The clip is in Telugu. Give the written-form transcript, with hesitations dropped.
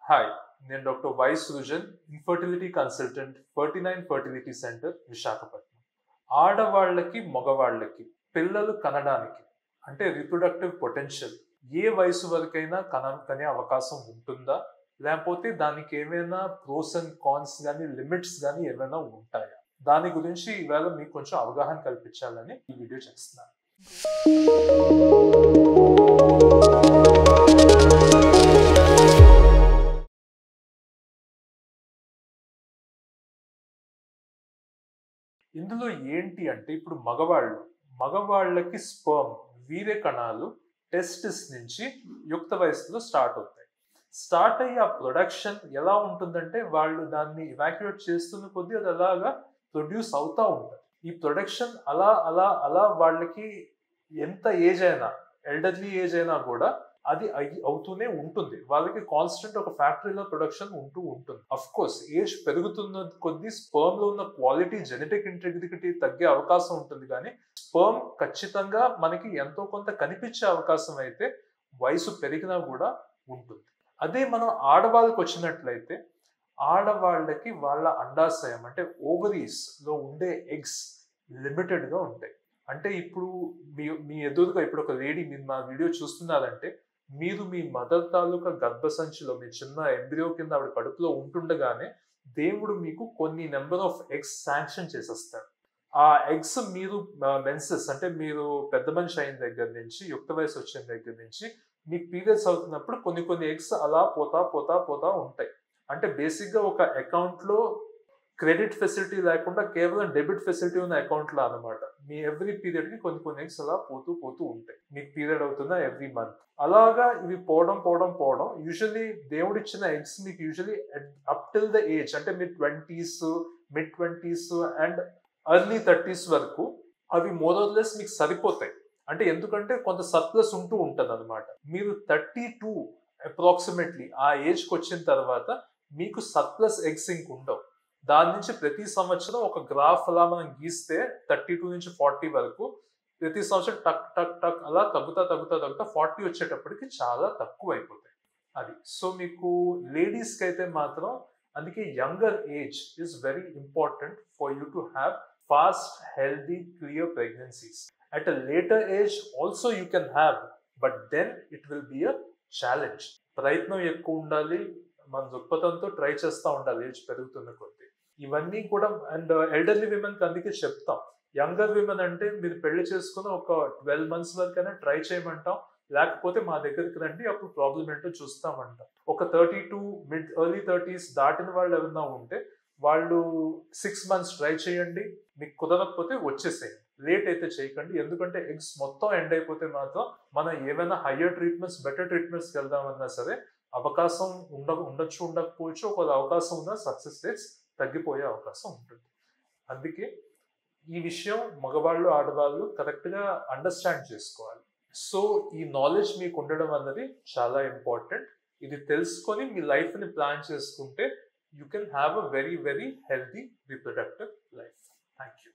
హాయ్, నేను doctor why Srujan, infertility consultant 49 fertility centre Visakhapatnam. ఆడవాళ్ళకి మగవాళ్ళకి పిల్లలు కనడానికి అంటే రిప్రొడక్టివ్ పొటెన్షియల్ ఏ వయసు వరకైనా కనే అవకాశం ఉంటుందా, లేకపోతే దానికి ఏమైనా ప్రోస్ అండ్ కాన్స్ కానీ లిమిట్స్ కానీ ఏమైనా ఉంటాయా? దాని గురించి ఇవాళ మీకు కొంచెం అవగాహన కల్పించాలని ఈ వీడియో చేస్తున్నాను. ఇందులో ఏంటి అంటే ఇప్పుడు మగవాళ్ళకి స్పర్మ్ వీర్య కణాలు టెస్టిస్ నుంచి యుక్త వయసులో స్టార్ట్ అవుతాయి. స్టార్ట్ అయ్యి ఆ ప్రొడక్షన్ ఎలా ఉంటుందంటే వాళ్ళు దాన్ని ఇవాక్యుయేట్ చేస్తున్న కొద్దీ అది అలాగా ప్రొడ్యూస్ అవుతా ఉంటుంది. ఈ ప్రొడక్షన్ అలా అలా అలా వాళ్ళకి ఎంత ఏజ్ అయినా, ఎల్డర్లీ ఏజ్ అయినా కూడా అది అవుతూనే ఉంటుంది. వాళ్ళకి కాన్స్టెంట్ ఒక ఫ్యాక్టరీలో ప్రొడక్షన్ ఉంటూ ఉంటుంది. అఫ్ కోర్స్ ఏజ్ పెరుగుతున్న కొద్దీ స్పర్మ్ లో ఉన్న క్వాలిటీ, జెనెటిక్ ఇంటెగ్రిటీ తగ్గే అవకాశం ఉంటుంది. కానీ స్పర్మ్ ఖచ్చితంగా మనకి ఎంతో కొంత కనిపించే అవకాశం అయితే వయసు పెరిగినా కూడా ఉంటుంది. అదే మనం ఆడవాళ్ళకి వచ్చినట్లయితే ఆడవాళ్ళకి వాళ్ళ అండాశయం అంటే ఓవరీస్ లో ఉండే ఎగ్స్ లిమిటెడ్ గా ఉంటాయి. అంటే ఇప్పుడు మీ ఎదురుగా ఇప్పుడు ఒక లేడీ మీరు మా వీడియో చూస్తున్నారంటే మీరు మీ మదర్ తాలూకా గర్భసంచిలో మీ చిన్న ఎంబ్రియో కింద ఆవిడ కడుపులో ఉంటుండగానే దేవుడు మీకు కొన్ని నెంబర్ ఆఫ్ ఎగ్స్ శాంక్షన్ చేసేస్తాడు. ఆ ఎగ్స్ మీరు మెన్సెస్ అంటే మీరు పెద్ద మనిషి అయిన దగ్గర నుంచి, యుక్త వయసు వచ్చిన దగ్గర నుంచి మీకు పీరియడ్స్ అవుతున్నప్పుడు కొన్ని కొన్ని ఎగ్స్ అలా పోతా ఉంటాయి. అంటే బేసిక్ గా ఒక అకౌంట్ లో క్రెడిట్ ఫెసిలిటీ లేకుండా కేవలం డెబిట్ ఫెసిలిటీ ఉన్న అకౌంట్ లో అనమాట. మీ ఎవ్రీ పీరియడ్ కి కొన్ని కొన్ని ఎగ్స్ అలా పోతూ ఉంటాయి. మీకు పీరియడ్ అవుతుందా ఎవ్రీ మంత్. అలాగా ఇవి పోవడం యూజువల్లీ దేవుడిచ్చిన ఎగ్స్ మీకు usually up till the age అంటే మీ 20s, mid-20s and early 30s వరకు అవి మోర్ ఆర్ లెస్ మీకు సరిపోతాయి. అంటే ఎందుకంటే కొంత సర్ప్లస్ ఉంటూ ఉంటది అనమాట. మీరు 32 అప్రాక్సిమేట్లీ ఆ ఏజ్కి వచ్చిన తర్వాత మీకు సర్ప్లస్ ఎగ్స్ ఇంక ఉండవు. దాని నుంచి ప్రతి సంవత్సరం ఒక గ్రాఫ్ అలా మనం గీస్తే 32 నుంచి 40 వరకు ప్రతి సంవత్సరం టక్ టక్ టక్ అలా తగ్గుతా 40 వచ్చేటప్పటికి చాలా తక్కువ అయిపోతాయి. అది సో మీకు లేడీస్ కి అయితే మాత్రం అందుకే younger age is very important for you to have fast, healthy, clear pregnancies. At a later age also you can have, but then it will be a challenge. ప్రయత్నం ఎక్కువ ఉండాలి, మన దృక్పథంతో ట్రై చేస్తూ ఉండాలి ఏజ్ పెరుగుతున్న కొద్దీ. ఇవన్నీ కూడా అండ్ ఎల్డర్లీ విమెన్ కి అందుకే చెప్తాం, యంగర్ విమెన్ అంటే మీరు పెళ్లి చేసుకుని ఒక 12 months వరకైనా ట్రై చేయమంటాం, లేకపోతే మా దగ్గరికి రండి అప్పుడు ప్రాబ్లం ఏంటో చూస్తామంటాం. ఒక 32 ఎర్లీ 30s దాటిన వాళ్ళు ఎవరైనా ఉంటే వాళ్ళు 6 months ట్రై చేయండి, మీకు కుదరకపోతే వచ్చేసేయండి. లేట్ అయితే చేయకండి, ఎందుకంటే ఎగ్స్ మొత్తం ఎండ్ అయిపోతే మాత్రం మనం ఏమైనా హయ్యర్ ట్రీట్మెంట్స్, బెటర్ ట్రీట్మెంట్స్కి వెళ్దామన్నా సరే అవకాశం ఉండకపోవచ్చు. ఒక అవకాశం ఉన్న సక్సెస్ రేట్స్ తగ్గిపోయే అవకాశం ఉంటుంది. అందుకే ఈ విషయం మగవాళ్ళు ఆడవాళ్ళు కరెక్ట్గా అండర్స్టాండ్ చేసుకోవాలి. సో ఈ నాలెడ్జ్ మీకు ఉండడం అన్నది చాలా ఇంపార్టెంట్. ఇది తెలుసుకొని మీ లైఫ్ని ప్లాన్ చేసుకుంటే you can have a very very healthy reproductive life. Thank you.